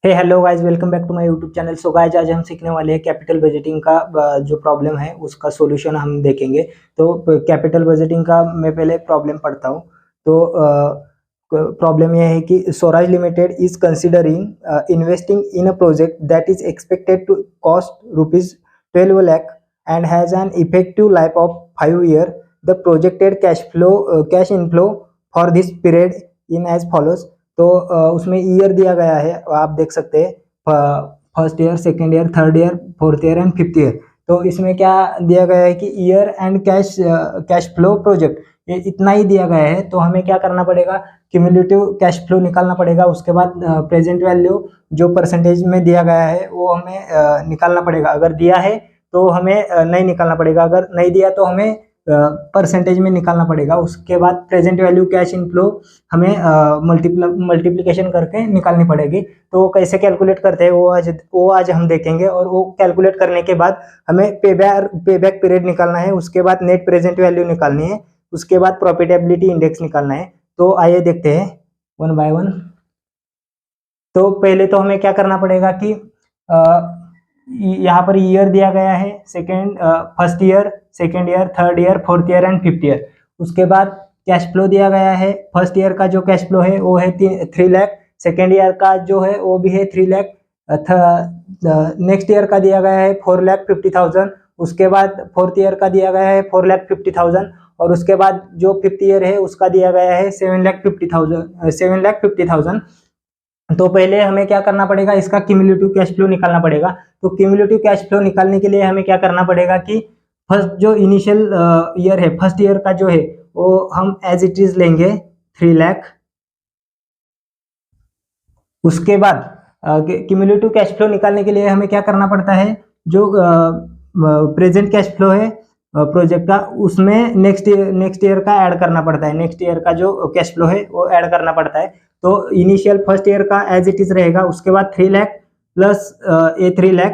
Hey hello guys, welcome back to my YouTube channel. So guys, आज हम सीखने वाले हैं कैपिटल बजटिंग का जो प्रॉब्लम है उसका सॉल्यूशन हम देखेंगे। तो कैपिटल बजटिंग का मैं पहले प्रॉब्लम पढ़ता हूँ। तो प्रॉब्लम यह है कि Swaraj limited is considering investing in a project that is expected to cost ₹12 lakh and has an effective life of 5 years. The projected cash inflow for this period in as follows. तो उसमें year दिया गया है, आप देख सकते हैं first year, second year, third year, fourth year and fifth year. तो इसमें क्या दिया गया है कि year and cash flow project, ये इतना ही दिया गया है। तो हमें क्या करना पड़ेगा, क्यूमुलेटिव कैश फ्लो निकालना पड़ेगा। उसके बाद प्रेजेंट वैल्यू जो परसेंटेज में दिया गया है वो हमें निकालना पड़ेगा। अगर दिया है तो हमें नहीं निकालना पड़ेगा, अगर नहीं दिया तो हमें परसेंटेज में निकालना पड़ेगा। उसके बाद प्रेजेंट वैल्यू कैश इनफ्लो हमें मल्टीप्लिकेशन करके निकालनी पड़ेगी। तो वो कैसे कैलकुलेट करते हैं वो आज हम देखेंगे। और वो कैलकुलेट करने के बाद हमें पे बैक पीरियड निकालना है। उसके बाद नेट प्रेजेंट वैल्यू निकालनी है। उसके बाद प्रॉफिटेबिलिटी इंडेक्स निकालना है। तो आइए देखते हैं वन बाय वन। तो पहले तो हमें क्या करना पड़ेगा कि यहाँ पर ईयर दिया गया है, first year, second year, third year, fourth year and fifth year. उसके बाद कैश फ्लो दिया गया है। फर्स्ट ईयर का जो कैश फ्लो है वो है 3 लाख। सेकेंड ईयर का जो है वो भी है 3 लाख। नेक्स्ट ईयर का दिया गया है 4,50,000। उसके बाद फोर्थ ईयर का दिया गया है 4,50,000। और उसके बाद जो फिफ्थ ईयर है उसका दिया गया है 7,50,000। तो पहले हमें क्या करना पड़ेगा, इसका क्यूमुलेटिव कैश फ्लो निकालना पड़ेगा। तो क्यूमुलेटिव कैश फ्लो निकालने के लिए हमें क्या करना पड़ेगा कि फर्स्ट जो इनिशियल ईयर है, फर्स्ट ईयर का जो है वो हम एज इट इज लेंगे 3 लाख। उसके बाद क्यूमुलेटिव कैश फ्लो निकालने के लिए हमें क्या करना पड़ता है, जो प्रेजेंट कैश फ्लो है प्रोजेक्ट का, उसमें नेक्स्ट ईयर का ऐड करना पड़ता है। नेक्स्ट ईयर का जो कैश फ्लो है वो ऐड करना पड़ता है। तो इनिशियल फर्स्ट ईयर का एज इट इज रहेगा। उसके बाद 3 लाख प्लस ये 3 लाख,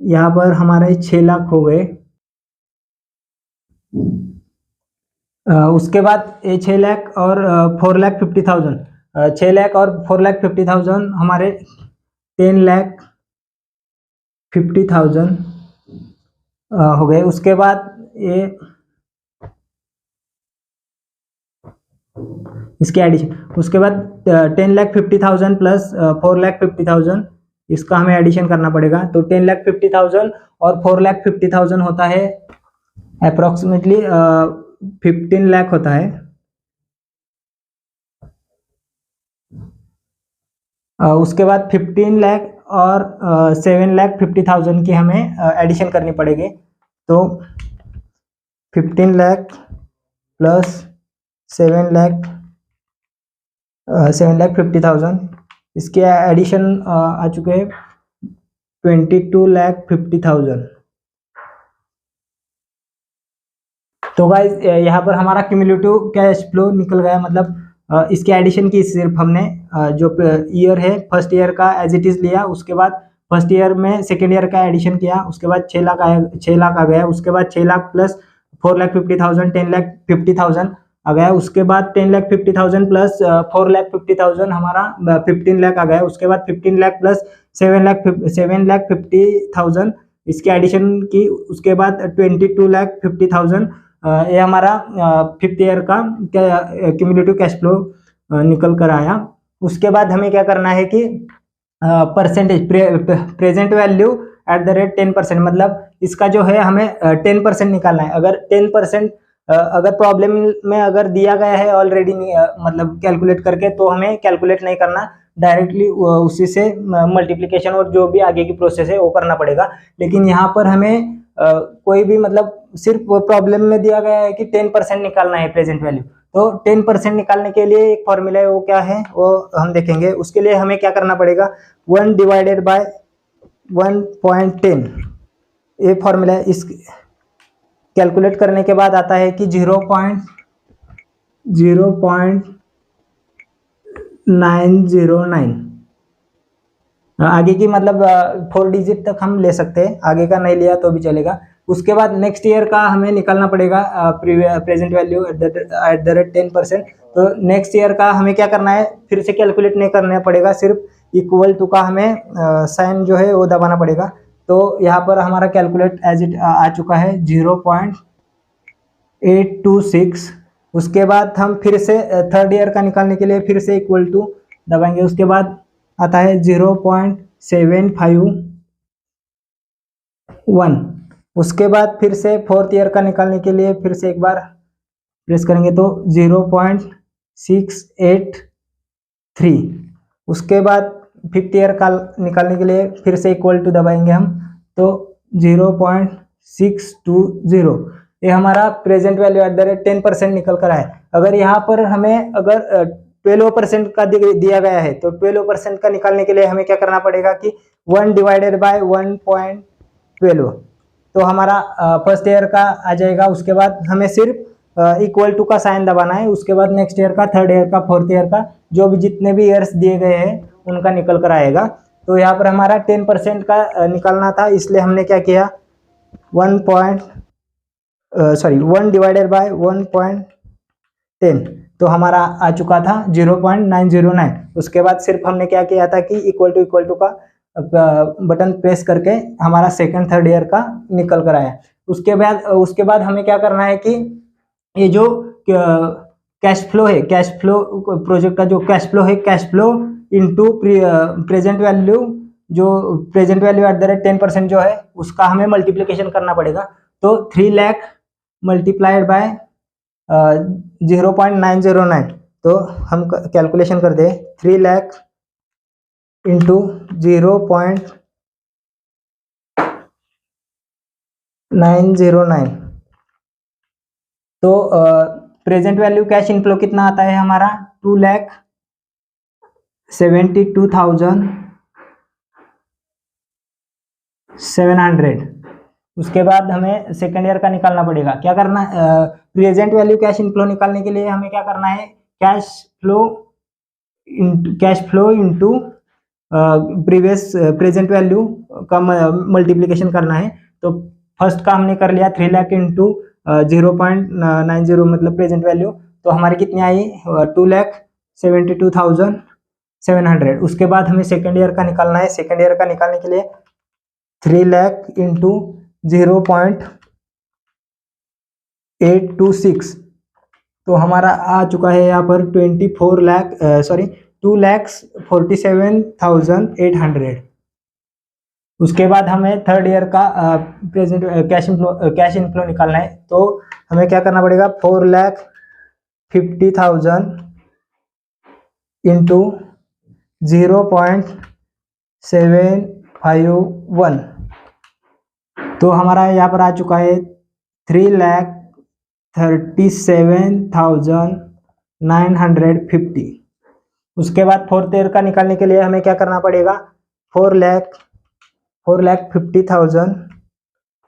यहाँ पर हमारे 6 लाख हो गए। उसके बाद ये 6 लाख और 4,50,000, 6 लाख और 4,50,000 हमारे 10,50,000 हो गए। उसके बाद ये इसके एडिशन, उसके बाद 10,50,000 प्लस 4,50,000, इसका हमें एडिशन करना पड़ेगा। तो 10,50,000 और 4,50,000 होता है अप्रोक्सीमेटली 15 लाख होता है। उसके बाद 15 लाख और 7,50,000 की हमें एडिशन करनी पड़ेगी। तो 15 लाख प्लस 7,50,000, इसके एडिशन आ चुके हैं 22,50,000। तो गाइस यहाँ पर हमारा क्यूमुलेटिव कैश फ्लो निकल गया। मतलब इसके एडिशन की सिर्फ हमने जो ईयर है फर्स्ट ईयर का एज इट इज लिया। उसके बाद फर्स्ट ईयर में सेकेंड ईयर का एडिशन किया। उसके बाद 6 लाख आ गया। उसके बाद 6 लाख प्लस 4,50,000 10,50,000 आ गया। उसके बाद 10,50,000 प्लस 4,50,000 हमारा 15 लाख आ गया। उसके बाद 15 लाख प्लस 7,50,000 इसके एडिशन की। उसके बाद 22,50,000 ये हमारा फिफ्थ ईयर का क्यूमुलेटिव कैश फ्लो निकल कर आया। उसके बाद हमें क्या करना है कि percentage present value at the rate 10%, मतलब इसका जो है हमें 10% निकालना है। अगर 10% अगर प्रॉब्लम में अगर दिया गया है ऑलरेडी मतलब कैलकुलेट करके, तो हमें कैलकुलेट नहीं करना, डायरेक्टली उसी से मल्टीप्लिकेशन और जो भी आगे की प्रोसेस है वो करना पड़ेगा। लेकिन यहाँ पर हमें कोई भी मतलब सिर्फ प्रॉब्लम में दिया गया है कि 10% निकालना है प्रेजेंट वैल्यू। तो 10% निकालने के लिए एक फॉर्मूला है, वो क्या है वो हम देखेंगे। उसके लिए हमें क्या करना पड़ेगा, 1 डिवाइडेड बाय 1.10, ये फॉर्मूला है। इस कैलकुलेट करने के बाद आता है कि 0.909। आगे की मतलब 4 डिजिट तक हम ले सकते हैं, आगे का नहीं लिया तो भी चलेगा। उसके बाद नेक्स्ट ईयर का हमें निकालना पड़ेगा present value at the rate 10%। तो नेक्स्ट ईयर का हमें क्या करना है, फिर से कैलकुलेट नहीं करना पड़ेगा, सिर्फ इक्वल टू का हमें साइन जो है वो दबाना पड़ेगा। तो यहाँ पर हमारा कैलकुलेट एज इट आ चुका है 0.826। उसके बाद हम फिर से थर्ड ईयर का निकालने के लिए फिर से इक्वल टू दबाएंगे। उसके बाद आता है 0.751। उसके बाद फिर से फोर्थ ईयर का निकालने के लिए फिर से एक बार प्रेस करेंगे तो 0.683। उसके बाद फिफ्थ ईयर का निकालने के लिए फिर से इक्वल टू दबाएंगे हम तो 0.620। ये हमारा present value at the rate 10% निकल कर आए। अगर यहाँ पर हमें अगर 12% का दिया गया है तो 12% का निकालने के लिए हमें क्या करना पड़ेगा कि 1 डिवाइडेड बाय 1.12, तो हमारा फर्स्ट ईयर का आ जाएगा। उसके बाद हमें सिर्फ इक्वल टू का साइन दबाना है। उसके बाद नेक्स्ट ईयर का, थर्ड ईयर का, फोर्थ ईयर का, जो भी जितने भी ईयर्स दिए गए हैं उनका निकल कर आएगा। तो यहाँ पर हमारा 10% का निकालना था, इसलिए हमने क्या किया 1 डिवाइडेड बाय 1.10, तो हमारा आ चुका था 0.909। उसके बाद सिर्फ हमने क्या किया था कि इक्वल टू का बटन प्रेस करके हमारा सेकंड थर्ड ईयर का निकल कर आया। उसके बाद हमें क्या करना है कि ये जो कैश फ्लो है, कैश फ्लो प्रोजेक्ट का जो कैश फ्लो है, cash flow into present value, जो present value at the rate 10% जो है उसका हमें मल्टीप्लिकेशन करना पड़ेगा। तो 3 लाख मल्टीप्लाइड बाय 0.909, तो हम कैलकुलेशन कर दे 3 लाख इंटू 0.909, तो प्रेजेंट वैल्यू कैश इनफ्लो कितना आता है हमारा 2,72,700। उसके बाद हमें सेकेंड ईयर का निकालना पड़ेगा। क्या करना, प्रेजेंट वैल्यू कैश इनफ्लो निकालने के लिए हमें क्या करना है, cash flow into previous present value का मल्टीप्लिकेशन करना है। तो फर्स्ट का हमने कर लिया 3 लाख इंटू 0.90 मतलब प्रेजेंट वैल्यू, तो हमारी कितनी आई 2,72,700। उसके बाद हमें सेकेंड ईयर का निकालना है। सेकेंड ईयर का निकालने के लिए 3 लाख इंटू 0.826, तो हमारा आ चुका है यहाँ पर 2,47,800। उसके बाद हमें थर्ड ईयर का प्रेजेंट कैश इनफ्लो निकालना है। तो हमें क्या करना पड़ेगा 4,50,000 इंटू 0.751, तो हमारा यहाँ पर आ चुका है 3,37,950। उसके बाद फोर्थ ईयर का निकालने के लिए हमें क्या करना पड़ेगा 4,50,000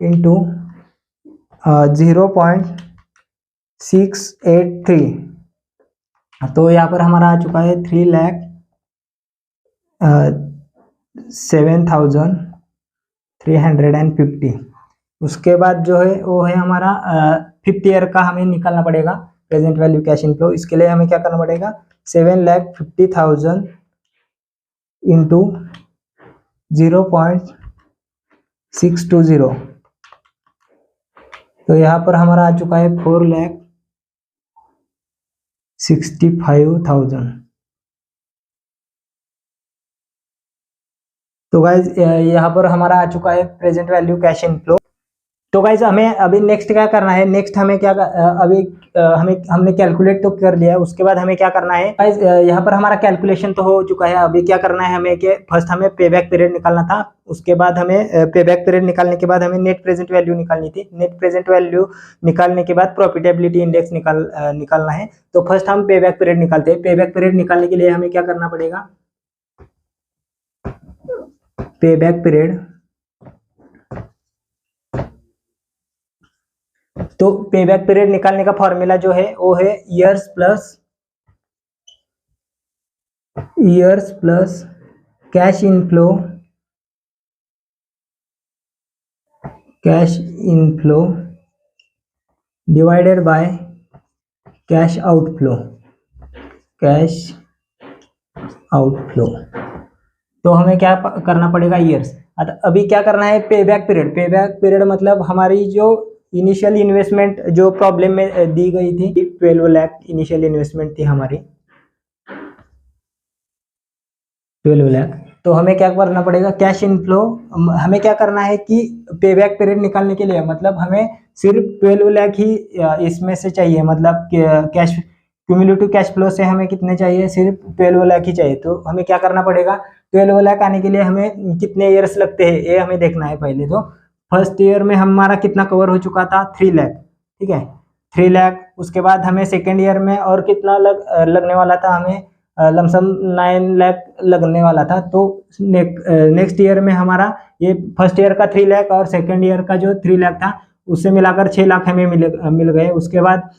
इंटू 0.683, तो यहाँ पर हमारा आ चुका है 3,07,350। उसके बाद जो है वो है हमारा फिफ्थ ईयर का हमें निकालना पड़ेगा प्रेजेंट वैल्यू कैश इनफ्लो। इसके लिए हमें क्या करना पड़ेगा 7,50,000 इंटू 0.620, तो यहाँ पर हमारा आ चुका है 4,65,000। तो गाइज यहाँ पर हमारा आ चुका है प्रेजेंट वैल्यू कैश इनफ्लो। तो गाइज हमें अभी नेक्स्ट क्या करना है, नेक्स्ट हमें क्या हमने कैलकुलेट तो कर लिया है। उसके बाद हमें क्या करना है गाइज, यहाँ पर हमारा कैलकुलेशन तो हो चुका है। अभी क्या करना है हमें कि फर्स्ट हमें पे बैक पीरियड निकालना था। उसके बाद हमें पे बैक पीरियड निकालने के बाद हमें नेट प्रेजेंट वैल्यू निकालनी थी। नेट प्रेजेंट वैल्यू निकालने के बाद प्रॉफिटेबिलिटी इंडेक्स निकालना है। तो फर्स्ट हम पे बैक पीरियड निकालते हैं। पे बैक पीरियड निकालने के लिए हमें क्या करना पड़ेगा, पे बैक पीरियड, तो पे बैक पीरियड निकालने का फॉर्मूला जो है वो है years plus cash inflow divided by cash outflow. तो हमें क्या करना पड़ेगा, ईयर्स। अभी क्या करना है, पे बैक पीरियड। पे बैक पीरियड मतलब हमारी जो इनिशियल इन्वेस्टमेंट जो प्रॉब्लम में दी गई थी, 12 लाख इनिशियल इन्वेस्टमेंट थी हमारी, 12 लाख। तो हमें क्या करना पड़ेगा, कैश इनफ्लो। हमें क्या करना है कि पे बैक पीरियड निकालने के लिए मतलब हमें सिर्फ 12 लाख ही इसमें से चाहिए, मतलब कैश क्यूमुलेटिव कैश फ्लो से हमें कितने चाहिए, सिर्फ 12 लाख ही चाहिए। तो हमें क्या करना पड़ेगा, 12 लाख आने के लिए हमें कितने ईयर्स लगते हैं ये हमें देखना है पहले। तो फर्स्ट ईयर में हमारा कितना कवर हो चुका था, 3 लाख, ठीक है, 3 लाख। उसके बाद हमें सेकेंड ईयर में और कितना लगने वाला था, हमें लमसम 9 लाख लगने वाला था। तो नेक्स्ट ईयर में हमारा ये फर्स्ट ईयर का 3 लाख और सेकेंड ईयर का जो 3 लाख था उससे मिलाकर 6 लाख हमें मिल गए। उसके बाद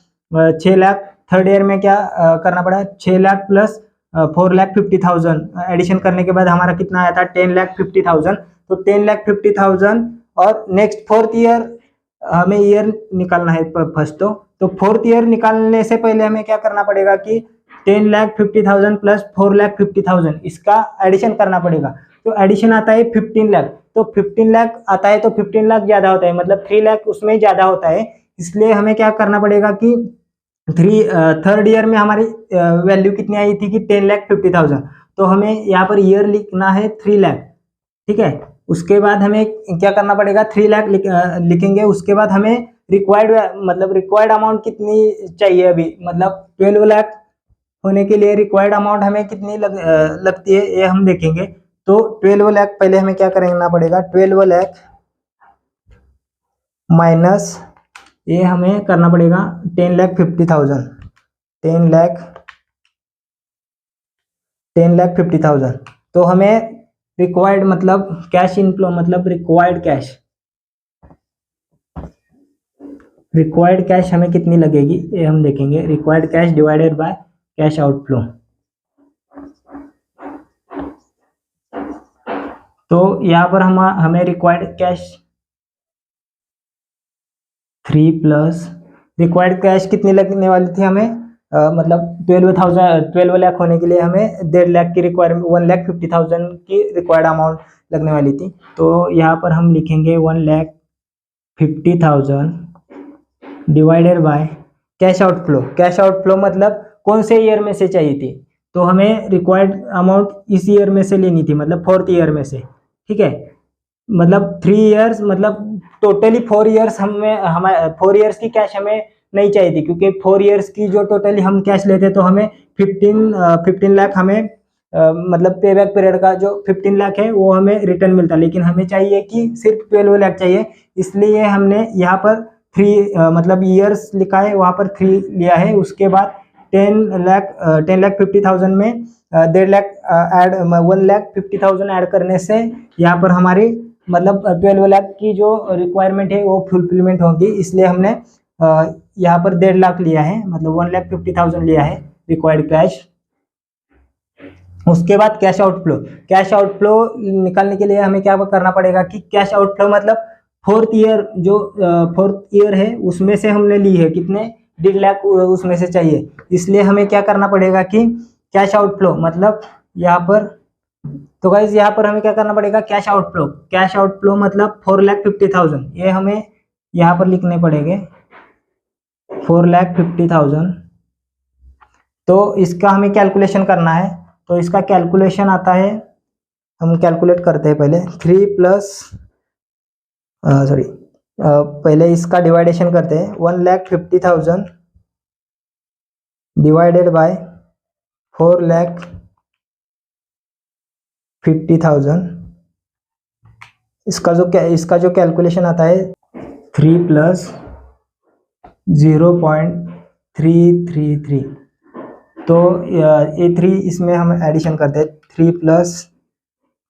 6 लाख थर्ड ईयर में क्या करना पड़ा, 6 लाख प्लस 4,50,000 एडिशन करने के बाद हमारा कितना आया था, 10,50,000। तो 10,50,000 और नेक्स्ट फोर्थ ईयर हमें ईयर निकालना है फर्स्ट। तो फोर्थ ईयर निकालने से पहले हमें क्या करना पड़ेगा कि 10,50,000 प्लस 4,50,000 इसका एडिशन करना पड़ेगा। तो एडिशन आता है 15 लाख। तो 15 लाख आता है तो 15 लाख ज्यादा होता है, मतलब 3 लाख उसमें ज्यादा होता है। इसलिए हमें क्या करना पड़ेगा कि थर्ड ईयर में हमारी वैल्यू कितनी आई थी कि 10,50,000। तो हमें यहाँ पर ईयर लिखना है 3 लाख, ठीक है। उसके बाद हमें क्या करना पड़ेगा, 3 लाख लिखेंगे। उसके बाद हमें रिक्वायर्ड मतलब रिक्वायर्ड अमाउंट कितनी चाहिए अभी, मतलब 12 लाख होने के लिए रिक्वायर्ड अमाउंट हमें कितनी लगती है ये हम देखेंगे। तो 12 लाख पहले हमें क्या करना पड़ेगा, 12 लाख माइनस ये हमें करना पड़ेगा 10,50,000, 10,50,000। तो हमें रिक्वायर्ड मतलब कैश इनफ्लो मतलब रिक्वायर्ड कैश हमें कितनी लगेगी ये हम देखेंगे। Required cash divided by cash outflow. तो यहाँ पर हमें required cash 3 plus required cash कितनी लगने वाली थी हमें, मतलब 12 लाख होने के लिए हमें 1.5 लाख की रिक्वायरमेंट, 1,50,000 की रिक्वायर्ड अमाउंट लगने वाली थी। तो यहाँ पर हम लिखेंगे 1,50,000 divided by cash outflow. Cash outflow मतलब कौन से ईयर में से चाहिए थी, तो हमें रिक्वायर्ड अमाउंट इस ईयर में से लेनी थी, मतलब फोर्थ ईयर में से, ठीक है। मतलब 3 ईयर्स मतलब टोटली 4 ईयर्स हमें 4 ईयर्स की कैश हमें नहीं चाहिए थी, क्योंकि 4 ईयर्स की जो टोटली हम कैश लेते तो हमें 15 लाख हमें मतलब पे बैक पीरियड का जो 15 लाख है वो हमें रिटर्न मिलता, लेकिन हमें चाहिए कि सिर्फ 12 लाख चाहिए। इसलिए हमने यहाँ पर 3 मतलब ईयर्स लिखा है, वहाँ पर 3 लिया है। उसके बाद 10,50,000 में 1.5 लाख ऐड 1,50,000 ऐड करने से यहाँ पर हमारी मतलब 12 लाख की जो रिक्वायरमेंट है वो फुलफिलमेंट होगी। इसलिए हमने यहाँ पर 1.5 लाख लिया है, मतलब 1,50,000 लिया है रिक्वायर्ड कैश। उसके बाद कैश आउटफ्लो। कैश आउटफ्लो निकालने के लिए हमें क्या करना पड़ेगा कि कैश आउटफ्लो मतलब फोर्थ ईयर है उसमें से हमने ली है कितने, 1.5 लाख उसमें से चाहिए। इसलिए हमें क्या करना पड़ेगा कि कैश आउटफ्लो मतलब यहाँ पर, तो गाइज यहाँ पर हमें क्या करना पड़ेगा, कैश आउटफ्लो मतलब 4,50,000 ये हमें यहाँ पर लिखने पड़ेंगे 4,50,000। तो इसका हमें कैलकुलेशन करना है। तो इसका कैलकुलेशन आता है, हम कैलकुलेट करते हैं पहले 3 प्लस पहले इसका डिवाइडेशन करते हैं 1,50,000 डिवाइडेड बाय 4,50,000। इसका जो कैलकुलेशन आता है 3 प्लस 0.333। तो ये 3 इसमें हम एडिशन करते हैं 3 प्लस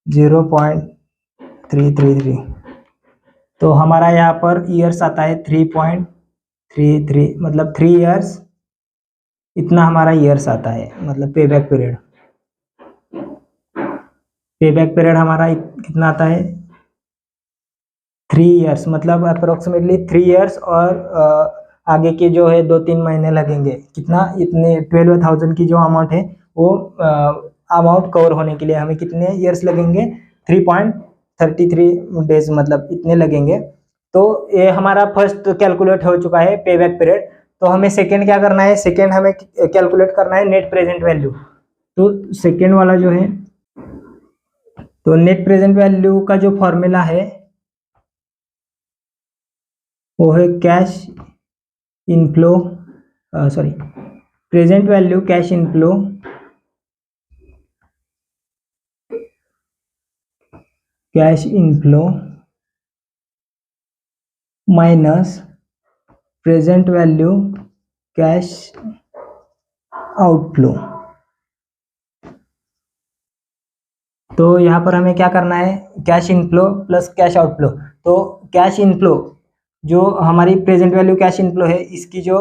0.333। तो हमारा यहाँ पर ईयर्स आता है 3.33, मतलब 3 ईयर्स इतना हमारा ईयर्स आता है, मतलब पे बैक पीरियड हमारा कितना आता है 3 ईयर्स, मतलब अप्रोक्सीमेटली 3 ईयर्स। और आगे के जो है 2-3 महीने लगेंगे, कितना, इतने 12,000 की जो अमाउंट है वो अमाउंट कवर होने के लिए हमें कितने ईयर्स लगेंगे, 3.33 डेज, मतलब इतने लगेंगे। तो ये हमारा फर्स्ट कैलकुलेट हो चुका है पे बैक पीरियड। तो हमें सेकेंड क्या करना है, सेकेंड हमें कैलकुलेट करना है नेट प्रेजेंट वैल्यू। तो सेकेंड वाला जो है, तो नेट प्रेजेंट वैल्यू का जो फॉर्मूला है वो है cash inflow, sorry, present value cash inflow minus present value cash outflow. तो यहाँ पर हमें क्या करना है, cash inflow plus cash outflow. तो कैश इनफ्लो जो हमारी प्रेजेंट वैल्यू कैश इनफ्लो है, इसकी जो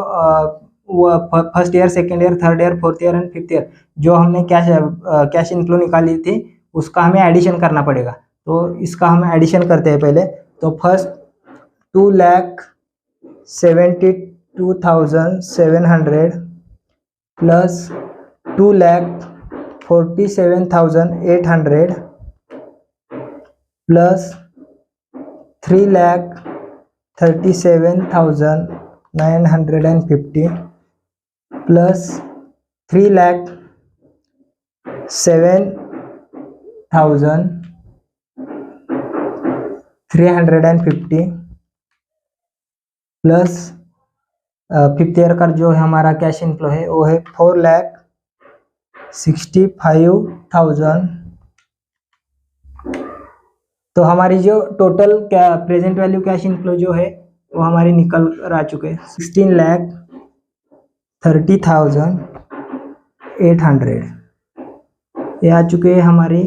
वो first year, second year, third year, fourth year and fifth year जो हमने कैश इनफ्लो निकाली थी, उसका हमें एडिशन करना पड़ेगा। तो इसका हम एडिशन करते हैं पहले। तो first 2,72,700 plus 2,47,800 plus 3,37,950 plus 3,07,350 plus fifth year का जो है हमारा कैश इनफ्लो है वो है 4,65,000। तो हमारी जो total present value cash inflow जो है वो हमारी निकल कर आ चुके हैं 16,30,800। ये आ चुके हैं हमारी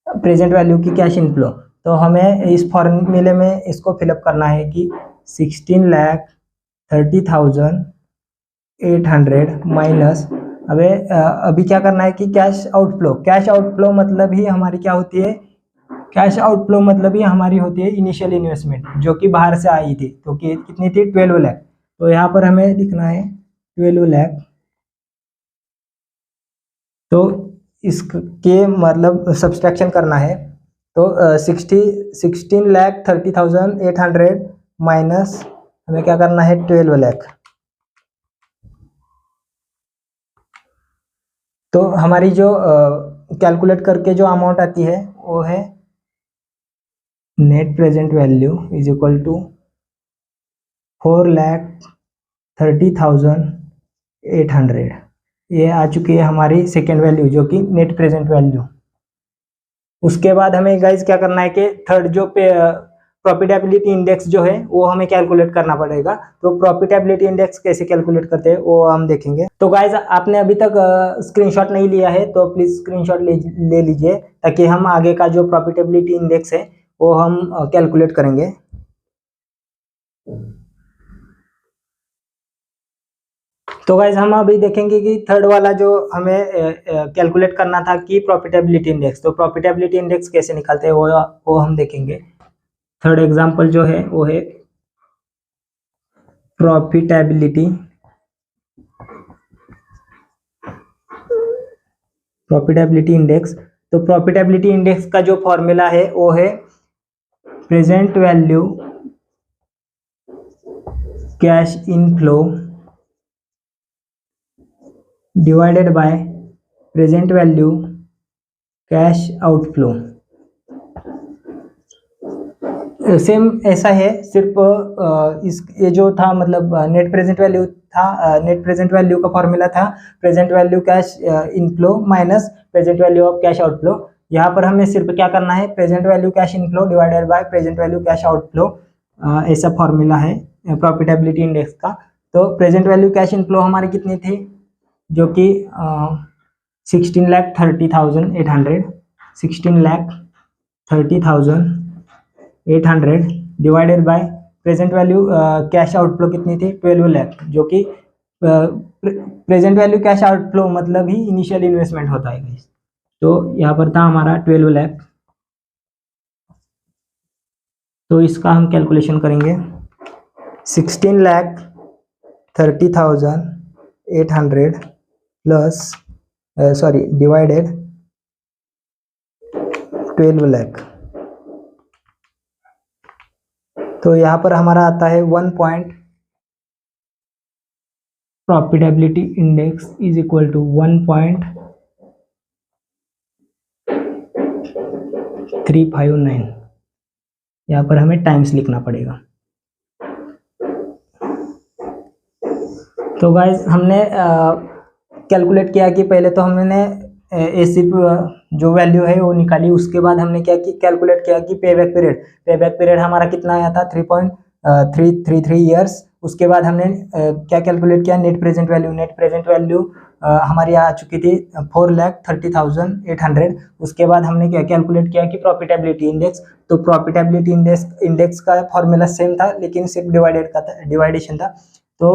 प्रेजेंट वैल्यू की कैश इनफ्लो। तो हमें इस फॉर्मूले में इसको फिलअप करना है कि 16,30,800 माइनस, अभी क्या करना है कि कैश आउटफ्लो। कैश आउटफ्लो मतलब ही हमारी क्या होती है, कैश आउटफ्लो मतलब ही हमारी होती है इनिशियल इन्वेस्टमेंट जो कि बाहर से आई थी। तो कितनी थी, 12 लाख। तो यहाँ पर हमें लिखना है 12 लाख। तो इसके मतलब सब्सट्रैक्शन करना है। तो 16,30,800 माइनस हमें क्या करना है 12 लाख। तो हमारी जो कैलकुलेट करके जो अमाउंट आती है वो है net present value is equal to 4,30,800। ये आ चुकी है हमारी सेकेंड वैल्यू जो कि नेट प्रेजेंट वैल्यू। उसके बाद हमें गाइज क्या करना है कि थर्ड जो प्रॉफिटेबिलिटी इंडेक्स जो है वो हमें कैलकुलेट करना पड़ेगा। तो प्रॉफिटेबिलिटी इंडेक्स कैसे कैलकुलेट करते हैं वो हम देखेंगे। तो गाइज आपने अभी तक स्क्रीनशॉट नहीं लिया है तो प्लीज स्क्रीनशॉट ले लीजिए, ताकि हम आगे का जो प्रॉफिटेबिलिटी इंडेक्स है वो हम कैलकुलेट करेंगे। तो गाइज हम अभी देखेंगे कि थर्ड वाला जो हमें कैलकुलेट करना था कि प्रॉफिटेबिलिटी इंडेक्स। तो प्रॉफिटेबिलिटी इंडेक्स कैसे निकालते हैं वो हम देखेंगे। थर्ड एग्जांपल जो है वो है प्रॉफिटेबिलिटी इंडेक्स। तो प्रॉफिटेबिलिटी इंडेक्स का जो फॉर्मूला है वो है present value cash inflow divided by present value cash outflow. Same ऐसा है, सिर्फ ये जो था मतलब नेट प्रेजेंट वैल्यू था, नेट प्रेजेंट वैल्यू का फॉर्मूला था present value cash inflow minus present value of cash outflow. यहाँ पर हमें सिर्फ क्या करना है, present value cash inflow divided by present value cash outflow, ऐसा फॉर्मूला है प्रॉफिटेबिलिटी इंडेक्स का। तो प्रेजेंट वैल्यू कैश इनफ्लो हमारी कितनी थी, जो कि 16,30,800 16,30,800 divided by present value cash outflow कितनी थी 12 लाख, जो कि प्रेजेंट वैल्यू कैश आउटफ्लो मतलब ही इनिशियल इन्वेस्टमेंट होता है। तो यहाँ पर था हमारा 12 लाख। तो इसका हम कैलकुलेशन करेंगे 16,30,800 प्लस सॉरी डिवाइडेड 12 लाख, तो यहाँ पर हमारा आता है 1 point profitability index is equal to 1.359। यहाँ पर हमें टाइम्स लिखना पड़ेगा। तो गाइज हमने कैलकुलेट किया कि पहले तो हमने एसी जो वैल्यू है वो निकाली, उसके बाद हमने क्या कि कैलकुलेट किया कि पे बैक पीरियड हमारा कितना आया था 3.333 ईयर्स। उसके बाद हमने क्या कैलकुलेट किया, नेट प्रेजेंट वैल्यू हमारी आ चुकी थी 4,30,800। उसके बाद हमने क्या कैलकुलेट किया कि प्रॉफिटेबिलिटी इंडेक्स, तो प्रॉफिटेबिलिटी इंडेक्स का फॉर्मूला सेम था लेकिन सिर्फ डिवाइडेशन था। तो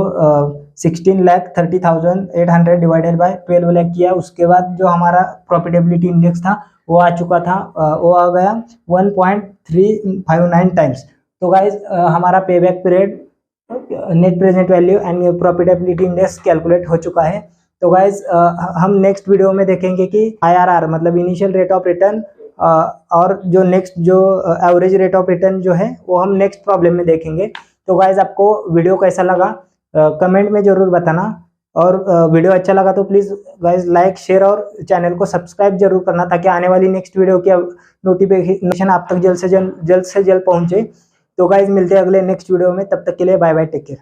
16,30,800 डिवाइडेड बाय 12 लाख किया। उसके बाद जो हमारा प्रॉफिटेबिलिटी इंडेक्स था वो आ चुका था, वो आ गया 1.359 टाइम्स। तो गाइज हमारा पे back period, net present value and profitability index calculate हो चुका है। तो गाइज हम नेक्स्ट वीडियो में देखेंगे कि IRR मतलब इनिशियल रेट ऑफ रिटर्न और जो नेक्स्ट जो एवरेज रेट ऑफ रिटर्न जो है वो हम नेक्स्ट प्रॉब्लम में देखेंगे। तो गाइज आपको वीडियो कैसा लगा कमेंट में जरूर बताना, और वीडियो अच्छा लगा तो प्लीज़ गाइज लाइक शेयर और चैनल को सब्सक्राइब जरूर करना, ताकि आने वाली नेक्स्ट वीडियो की नोटिफिकेशन आप तक जल्द से जल्द पहुंचे। तो गाइज मिलते हैं अगले नेक्स्ट वीडियो में, तब तक के लिए बाय बाय, टेक केयर।